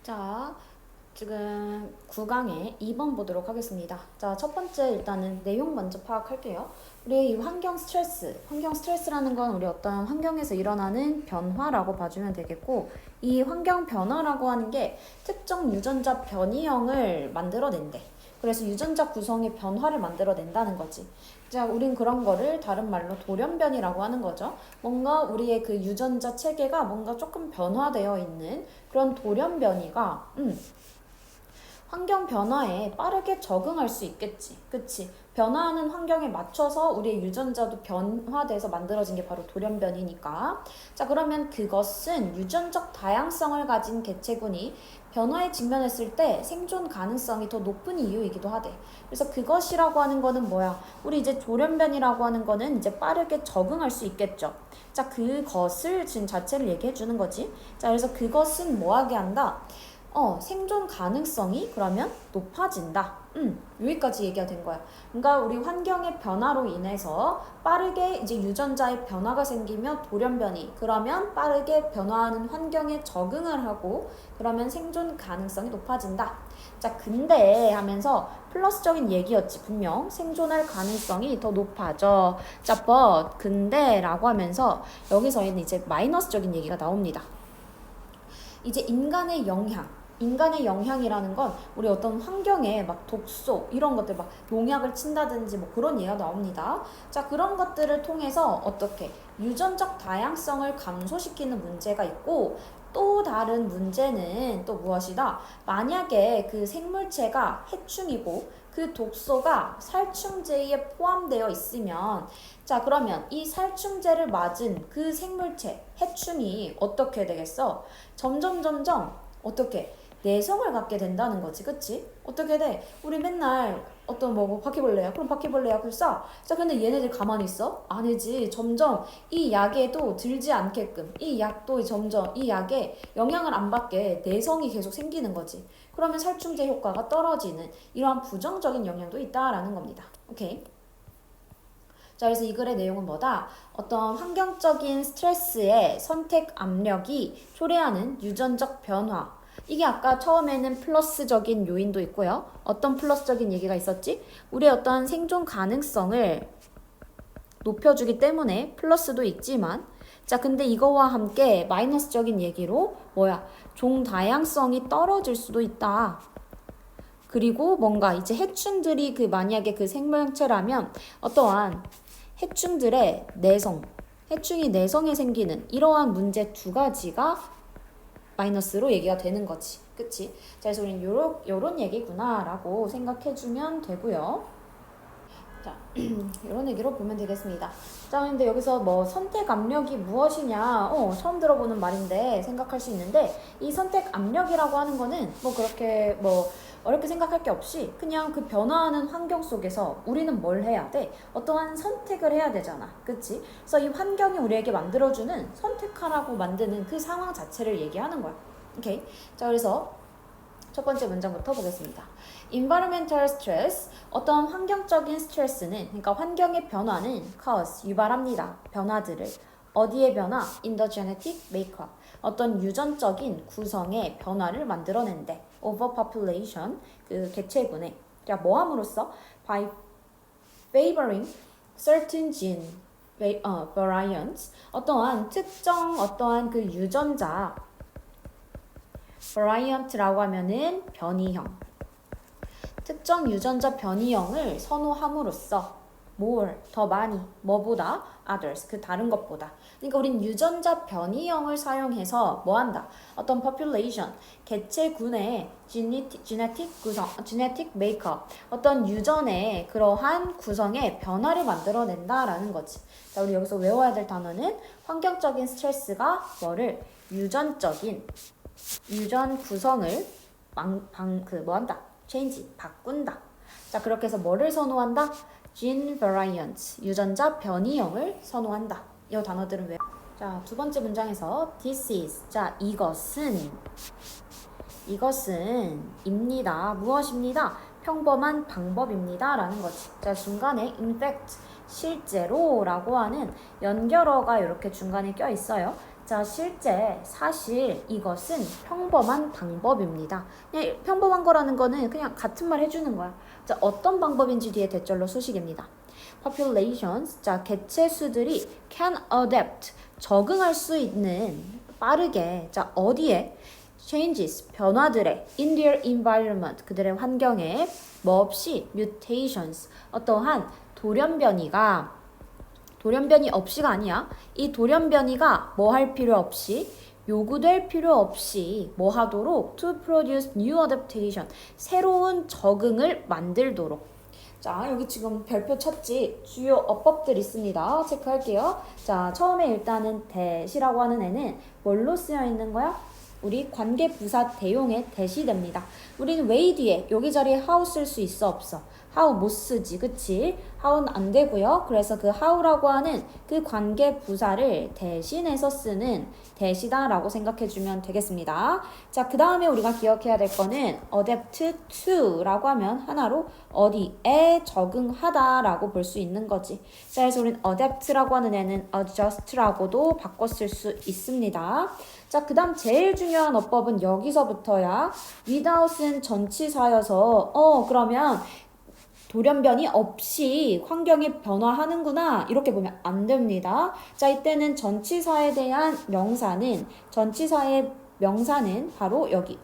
자, 지금 9강에 2번 보도록 하겠습니다. 자, 첫 번째 일단은 내용 먼저 파악할게요. 우리 이 환경 스트레스라는 건 우리 어떤 환경에서 일어나는 변화라고 봐주면 되겠고, 이 환경 변화라고 하는 게 특정 유전자 변이형을 만들어낸대. 그래서 유전자 구성의 변화를 만들어낸다는 거지. 자, 우린 그런 거를 다른 말로 돌연변이라고 하는 거죠. 뭔가 우리의 그 유전자 체계가 뭔가 조금 변화되어 있는 그런 돌연변이가 환경 변화에 빠르게 적응할 수 있겠지. 그치? 변화하는 환경에 맞춰서 우리의 유전자도 변화돼서 만들어진 게 바로 돌연변이니까. 자, 그러면 그것은 유전적 다양성을 가진 개체군이 변화에 직면했을 때 생존 가능성이 더 높은 이유이기도 하대. 그래서 그것이라고 하는 거는 뭐야? 우리 이제 돌연변이라고 하는 거는 이제 빠르게 적응할 수 있겠죠. 자, 그것을 지금 자체를 얘기해 주는 거지. 자, 그래서 그것은 뭐하게 한다? 생존 가능성이 그러면 높아진다. 여기까지 얘기가 된 거야. 그러니까 우리 환경의 변화로 인해서 빠르게 이제 유전자의 변화가 생기며 돌연변이, 그러면 빠르게 변화하는 환경에 적응을 하고 그러면 생존 가능성이 높아진다. 자, 근데 하면서 플러스적인 얘기였지. 분명 생존할 가능성이 더 높아져. 자, 근데 라고 하면서 여기서는 이제 마이너스적인 얘기가 나옵니다. 이제 인간의 영향이라는 건 우리 어떤 환경에 막 독소 이런 것들 막 농약을 친다든지 뭐 그런 예가 나옵니다. 자, 그런 것들을 통해서 어떻게 유전적 다양성을 감소시키는 문제가 있고, 또 다른 문제는 또 무엇이다? 만약에 그 생물체가 해충이고 그 독소가 살충제에 포함되어 있으면, 자, 그러면 이 살충제를 맞은 그 생물체, 해충이 어떻게 되겠어? 점점 어떻게 내성을 갖게 된다는 거지. 그치? 어떻게 돼? 우리 맨날 어떤 뭐 바퀴벌레야. 그럼 바퀴벌레 약을 쏴. 자, 근데 얘네들 가만히 있어? 아니지. 점점 이 약에도 들지 않게끔, 이 약도 점점 이 약에 영향을 안 받게 내성이 계속 생기는 거지. 그러면 살충제 효과가 떨어지는 이러한 부정적인 영향도 있다라는 겁니다. 오케이? 자, 그래서 이 글의 내용은 뭐다? 어떤 환경적인 스트레스의 선택 압력이 초래하는 유전적 변화. 이게 아까 처음에는 플러스적인 요인도 있고요. 어떤 플러스적인 얘기가 있었지? 우리의 어떤 생존 가능성을 높여주기 때문에 플러스도 있지만, 자, 근데 이거와 함께 마이너스적인 얘기로 종 다양성이 떨어질 수도 있다. 그리고 뭔가 이제 해충들이 만약에 그 생명체라면 어떠한 해충들의 해충이 내성에 생기는 이러한 문제 두 가지가 마이너스로 얘기가 되는 거지. 그치? 자, 그래서 우리는 요런 얘기구나 라고 생각해주면 되고요. 자, 이런 얘기로 보면 되겠습니다. 자, 근데 여기서 뭐 선택 압력이 무엇이냐, 처음 들어보는 말인데 생각할 수 있는데, 이 선택 압력이라고 하는 거는 뭐 그렇게 뭐 어렵게 생각할 게 없이 그냥 그 변화하는 환경 속에서 우리는 뭘 해야 돼? 어떠한 선택을 해야 되잖아. 그치? 그래서 이 환경이 우리에게 만들어주는 선택하라고 만드는 그 상황 자체를 얘기하는 거야. 오케이? 자, 그래서 첫 번째 문장부터 보겠습니다. Environmental stress, 어떤 환경적인 스트레스는, 그러니까 환경의 변화는 cause, 유발합니다. 변화들을. 어디의 변화? In the genetic makeup, 어떤 유전적인 구성의 변화를 만들어낸대. Overpopulation, 그 개체군에. 자, 뭐 함으로써? By favoring certain gene variants, 어떠한 특정 어떠한 그 유전자 variant라고 하면은 변이형. 특정 유전자 변이형을 선호함으로써 more, 더 많이, 뭐보다? others, 그 다른 것보다. 그러니까 우린 유전자 변이형을 사용해서 뭐한다? 어떤 population, 개체군의 genetic 구성, genetic makeup, 어떤 유전의 그러한 구성의 변화를 만들어낸다라는 거지. 자, 우리 여기서 외워야 될 단어는 환경적인 스트레스가 뭐를? 유전 구성을 change, 바꾼다. 자, 그렇게 해서 뭐를 선호한다? gene variants, 유전자 변이형을 선호한다. 이 단어들은 왜? 자, 두 번째 문장에서 this is, 자, 이것은 무엇입니다? 평범한 방법입니다 라는 거지. 자, 중간에 in fact, 실제로 라고 하는 연결어가 이렇게 중간에 껴 있어요. 자, 실제 사실 이것은 평범한 방법입니다. 그냥 평범한 거라는 거는 그냥 같은 말 해주는 거야. 자, 어떤 방법인지 뒤에 대절로 수식입니다. populations, 자, 개체수들이 can adapt, 적응할 수 있는 빠르게, 자, 어디에? changes, 변화들에 in their environment, 그들의 환경에 뭐 없이 mutations, 어떠한 돌연변이 없이가 아니야. 이 돌연변이가 뭐 할 필요 없이 요구될 필요 없이 뭐 하도록 to produce new adaptation, 새로운 적응을 만들도록. 자, 여기 지금 별표 쳤지? 주요 어법들 있습니다. 체크할게요. 자, 처음에 일단은 that이라고 하는 애는 뭘로 쓰여 있는 거야? 우리 관계부사 대용에 that이 됩니다. 우리는 way 뒤에 여기 자리에 how 쓸 수 있어 없어? how 못 쓰지, 그치? how는 안 되고요. 그래서 그 how라고 하는 그 관계부사를 대신해서 쓰는 that이다라고 생각해주면 되겠습니다. 자, 그 다음에 우리가 기억해야 될 거는 adapt to라고 하면 하나로 어디에 적응하다라고 볼 수 있는 거지. 자, 그래서 우리는 adapt라고 하는 애는 adjust라고도 바꿔 쓸 수 있습니다. 자, 그 다음 제일 중요한 어법은 여기서부터야. without은 전치사여서 그러면 돌연변이 없이 환경이 변화하는구나 이렇게 보면 안 됩니다. 자, 이때는 전치사에 대한 전치사의 명사는 바로 여기.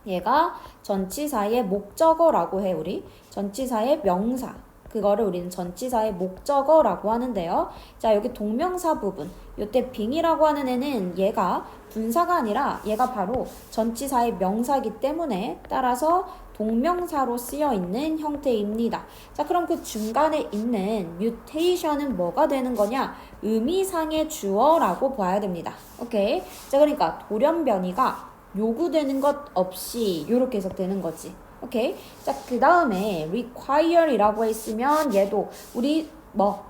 얘가 전치사의 목적어라고 해, 우리. 전치사의 명사. 그거를 우리는 전치사의 목적어라고 하는데요. 자, 여기 동명사 부분. 요때 빙이라고 하는 애는 얘가 분사가 아니라 얘가 바로 전치사의 명사이기 때문에 따라서 동명사로 쓰여 있는 형태입니다. 자, 그럼 그 중간에 있는 mutation은 뭐가 되는 거냐? 의미상의 주어라고 봐야 됩니다. 오케이. 자, 그러니까 돌연변이가 요구되는 것 없이 이렇게 해석되는 거지. 오케이. 자, 그 다음에 require이라고 했으면 얘도 우리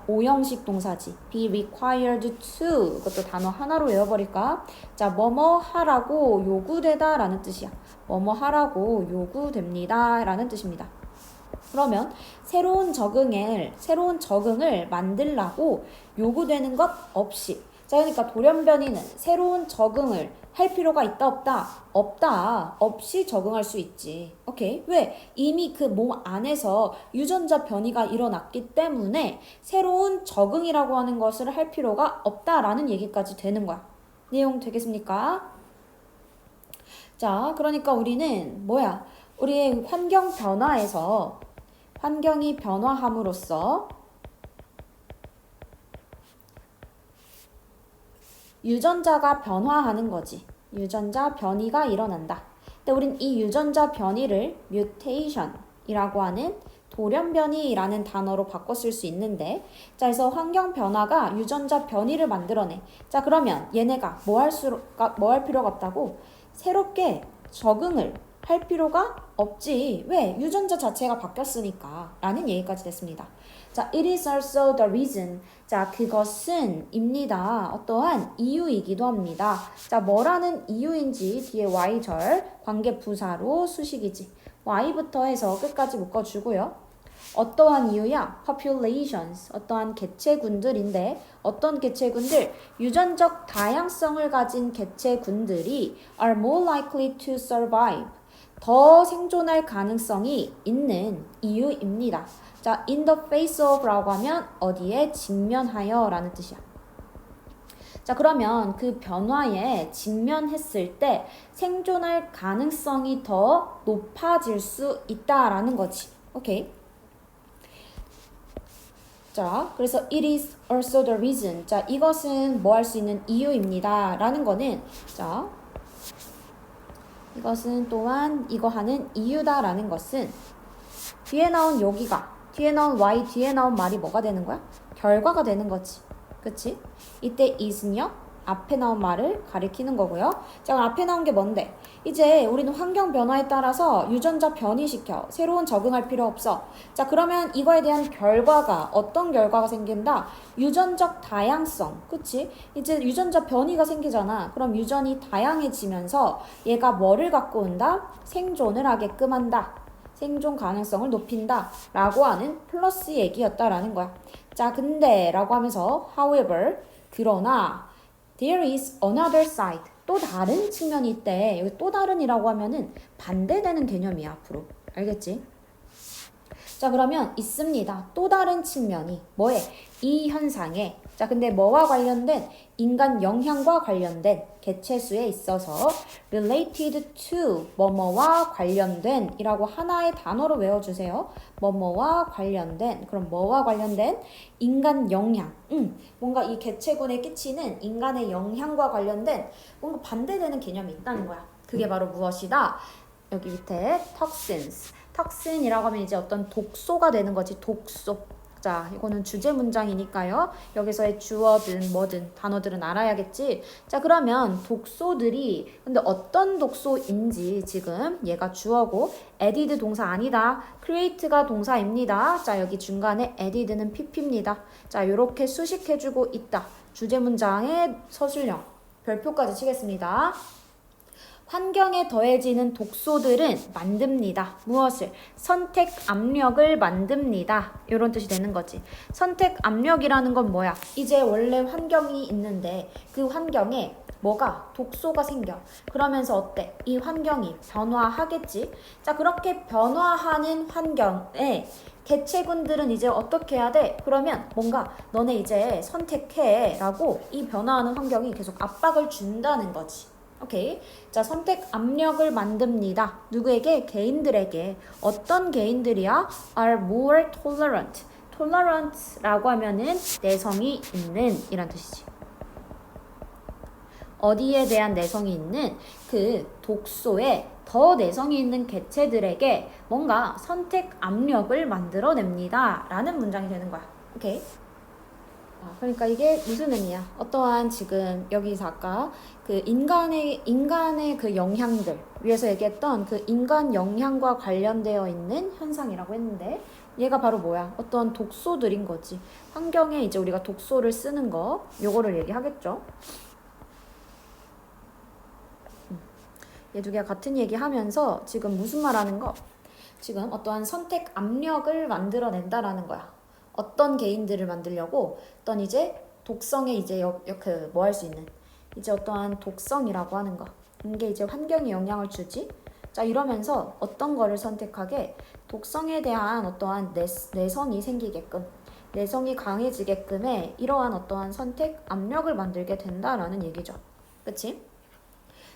오형식 동사지. be required to. 그것도 단어 하나로 외워버릴까? 자, 뭐뭐 하라고 요구되다 라는 뜻이야. 뭐뭐 하라고 요구됩니다 라는 뜻입니다. 그러면 새로운 적응을 만들라고 요구되는 것 없이. 자, 그러니까 돌연변이는 새로운 적응을 할 필요가 있다 없다? 없다. 없이 적응할 수 있지. 오케이? 왜? 이미 그 몸 안에서 유전자 변이가 일어났기 때문에 새로운 적응이라고 하는 것을 할 필요가 없다라는 얘기까지 되는 거야. 내용 되겠습니까? 자, 그러니까 우리는 우리의 환경이 변화함으로써 유전자가 변화하는 거지. 유전자 변이가 일어난다. 근데 우린 이 유전자 변이를 mutation이라고 하는 돌연변이라는 단어로 바꿔 쓸 수 있는데, 자, 그래서 환경 변화가 유전자 변이를 만들어내. 자, 그러면 얘네가 뭐 할 필요가 없다고? 새롭게 적응을 할 필요가 없지. 왜? 유전자 자체가 바뀌었으니까 라는 얘기까지 됐습니다. 자, it is also the reason. 자, 그것은 입니다. 어떠한 이유이기도 합니다. 자, 뭐라는 이유인지 뒤에 y절 관계부사로 수식이지. y부터 해서 끝까지 묶어주고요. 어떠한 이유야? populations, 어떠한 개체군들인데 어떤 개체군들? 유전적 다양성을 가진 개체군들이 are more likely to survive, 더 생존할 가능성이 있는 이유입니다. 자, in the face of라고 하면 어디에 직면하여 라는 뜻이야. 자, 그러면 그 변화에 직면했을 때 생존할 가능성이 더 높아질 수 있다라는 거지. 오케이. 자, 그래서 it is also the reason. 자, 이것은 뭐 할 수 있는 이유입니다. 라는 거는, 자, 이것은 또한 이거 하는 이유다 라는 것은 뒤에 나온 y, 뒤에 나온 말이 뭐가 되는 거야? 결과가 되는 거지. 그치? 이때 is는요, 앞에 나온 말을 가리키는 거고요. 자, 그럼 앞에 나온 게 뭔데? 이제 우리는 환경 변화에 따라서 유전자 변이시켜. 새로운 적응할 필요 없어. 자, 그러면 이거에 대한 결과가, 어떤 결과가 생긴다? 유전적 다양성. 그치? 이제 유전자 변이가 생기잖아. 그럼 유전이 다양해지면서 얘가 뭐를 갖고 온다? 생존을 하게끔 한다. 생존 가능성을 높인다 라고 하는 플러스 얘기였다라는 거야. 자, 근데 라고 하면서 however, 그러나 There is another side. 또 다른 측면이 있대. 여기 또 다른이라고 하면은 반대되는 개념이야, 앞으로. 알겠지? 자, 그러면 있습니다. 또 다른 측면이 뭐에? 이 현상에. 자, 근데 뭐와 관련된? 인간 영향과 관련된 개체수에 있어서 related to 뭐뭐와 관련된 이라고 하나의 단어로 외워주세요. 뭐뭐와 관련된. 그럼 뭐와 관련된? 인간 영향. 뭔가 이 개체군에 끼치는 인간의 영향과 관련된 뭔가 반대되는 개념이 있다는 거야. 그게 바로 무엇이다? 여기 밑에 toxins. 턱신이라고 하면 이제 어떤 독소가 되는 거지. 독소. 자, 이거는 주제 문장이니까요. 여기서의 주어든 뭐든 단어들은 알아야겠지. 자, 그러면 독소들이 근데 어떤 독소인지 지금 얘가 주어고 added 동사 아니다. create가 동사입니다. 자, 여기 중간에 added는 pp입니다. 자, 요렇게 수식해주고 있다. 주제 문장의 서술형 별표까지 치겠습니다. 환경에 더해지는 독소들은 만듭니다. 무엇을? 선택 압력을 만듭니다. 이런 뜻이 되는 거지. 선택 압력이라는 건 뭐야? 이제 원래 환경이 있는데 그 환경에 뭐가? 독소가 생겨. 그러면서 어때? 이 환경이 변화하겠지? 자, 그렇게 변화하는 환경에 개체군들은 이제 어떻게 해야 돼? 그러면 뭔가 너네 이제 선택해 라고 이 변화하는 환경이 계속 압박을 준다는 거지. 오케이. 자, 선택 압력을 만듭니다. 누구에게? 개인들에게. 어떤 개인들이야? are more tolerant. tolerant라고 하면은 내성이 있는 이란 뜻이지. 어디에 대한 내성이 있는? 그 독소에 더 내성이 있는 개체들에게 뭔가 선택 압력을 만들어냅니다. 라는 문장이 되는 거야. 오케이. 그러니까 이게 무슨 의미야? 어떠한 지금 여기서 아까 그 인간의 그 영향들 위에서 얘기했던 그 인간 영향과 관련되어 있는 현상이라고 했는데 얘가 바로 뭐야? 어떤 독소들인 거지. 환경에 이제 우리가 독소를 쓰는 거 요거를 얘기하겠죠. 얘 두 개가 같은 얘기하면서 지금 무슨 말하는 거? 지금 어떠한 선택 압력을 만들어낸다라는 거야. 어떤 개인들을 만들려고 어떤 이제 독성에 이제 그 뭐 할 수 있는 이제 어떠한 독성이라고 하는 거 이게 이제 환경에 영향을 주지. 자, 이러면서 어떤 거를 선택하게 독성에 대한 어떠한 내성이 생기게끔 내성이 강해지게끔의 이러한 어떠한 선택 압력을 만들게 된다라는 얘기죠. 그치?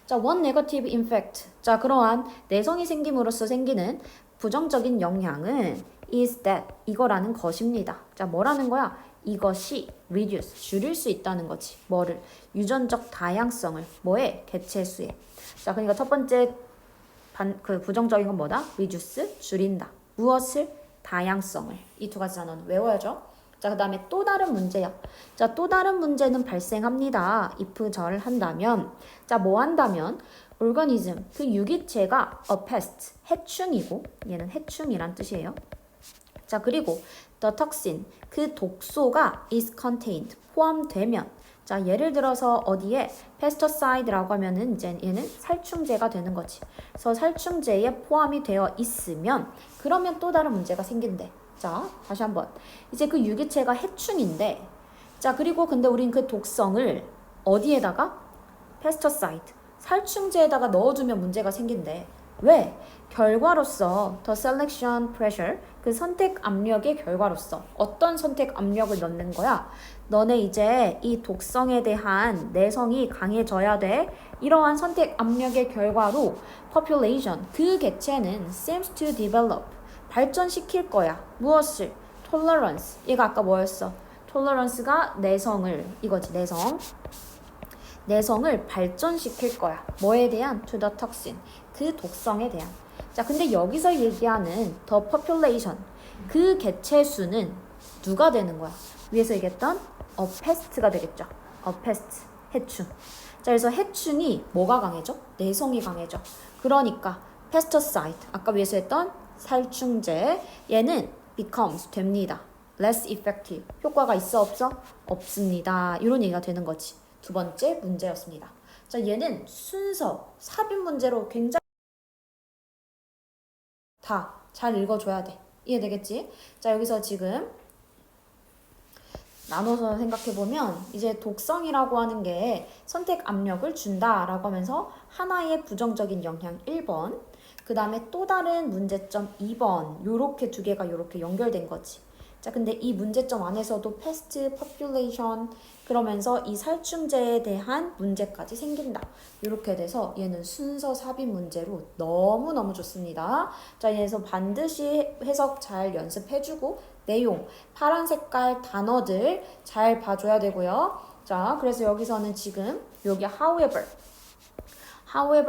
자, one negative effect. 자, 그러한 내성이 생김으로써 생기는 부정적인 영향은 is that 이거라는 것입니다. 자, 뭐라는 거야? 이것이 reduce 줄일 수 있다는 거지. 뭐를? 유전적 다양성을 뭐에? 개체수에. 자, 그러니까 첫 번째 그 부정적인 건 뭐다? reduce 줄인다. 무엇을? 다양성을. 이 두 가지 단어는 외워야죠. 자, 그 다음에 또 다른 문제야. 자, 또 다른 문제는 발생합니다. if 절 한다면. 자, 뭐 한다면? organism, 그 유기체가 a pest, 해충이고 얘는 해충이란 뜻이에요. 자, 그리고 the toxin, 그 독소가 is contained, 포함되면 자, 예를 들어서 어디에 pesticide라고 하면은 이제 얘는 살충제가 되는 거지. 그래서 살충제에 포함이 되어 있으면 그러면 또 다른 문제가 생긴대. 자, 다시 한번. 이제 그 유기체가 해충인데 자, 그리고 근데 우린 그 독성을 어디에다가? pesticide, 살충제에다가 넣어주면 문제가 생긴대. 왜? 결과로서 the selection pressure, 그 선택 압력의 결과로서 어떤 선택 압력을 넣는 거야? 너네 이제 이 독성에 대한 내성이 강해져야 돼. 이러한 선택 압력의 결과로 population, 그 개체는 seems to develop, 발전시킬 거야. 무엇을? tolerance, 얘가 아까 뭐였어? tolerance가 내성을, 이거지 내성. 내성을 발전시킬 거야. 뭐에 대한? to the toxin, 그 독성에 대한. 자, 근데 여기서 얘기하는 the population, 그 개체 수는 누가 되는 거야? 위에서 얘기했던 a pest가 되겠죠. a pest, 해충. 자, 그래서 해충이 뭐가 강해져? 내성이 강해져. 그러니까 pesticide, 아까 위에서 했던 살충제, 얘는 becomes, 됩니다. less effective, 효과가 있어 없어? 없습니다. 이런 얘기가 되는 거지. 두 번째 문제였습니다. 자, 얘는 순서, 삽입 문제로 굉장히 다 잘 읽어줘야 돼. 이해되겠지? 자, 여기서 지금 나눠서 생각해보면 이제 독성이라고 하는 게 선택 압력을 준다라고 하면서 하나의 부정적인 영향 1번, 그 다음에 또 다른 문제점 2번, 요렇게 두 개가 요렇게 연결된 거지. 자, 근데 이 문제점 안에서도 pest population 그러면서 이 살충제에 대한 문제까지 생긴다. 이렇게 돼서 얘는 순서 삽입 문제로 너무너무 좋습니다. 자, 그래서 반드시 해석 잘 연습해주고 내용, 파란 색깔 단어들 잘 봐줘야 되고요. 자, 그래서 여기서는 지금 여기 however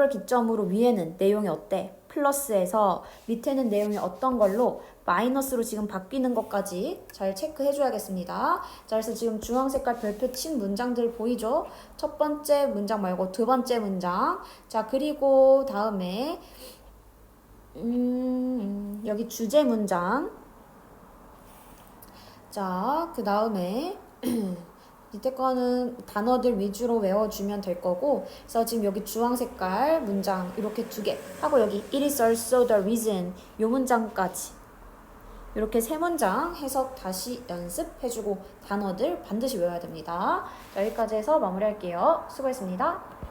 기점으로 위에는 내용이 어때? 플러스에서 밑에는 내용이 어떤 걸로 마이너스로 지금 바뀌는 것까지 잘 체크해 줘야겠습니다. 자, 그래서 지금 주황 색깔 별표 친 문장들 보이죠? 첫 번째 문장 말고 두 번째 문장. 자, 그리고 다음에 여기 주제 문장. 자, 그 다음에 밑에 거는 단어들 위주로 외워주면 될 거고, 그래서 지금 여기 주황 색깔 문장 이렇게 두 개 하고 여기 it is also the reason 요 문장까지 이렇게 세 문장 해석 다시 연습해주고 단어들 반드시 외워야 됩니다. 자, 여기까지 해서 마무리할게요. 수고했습니다.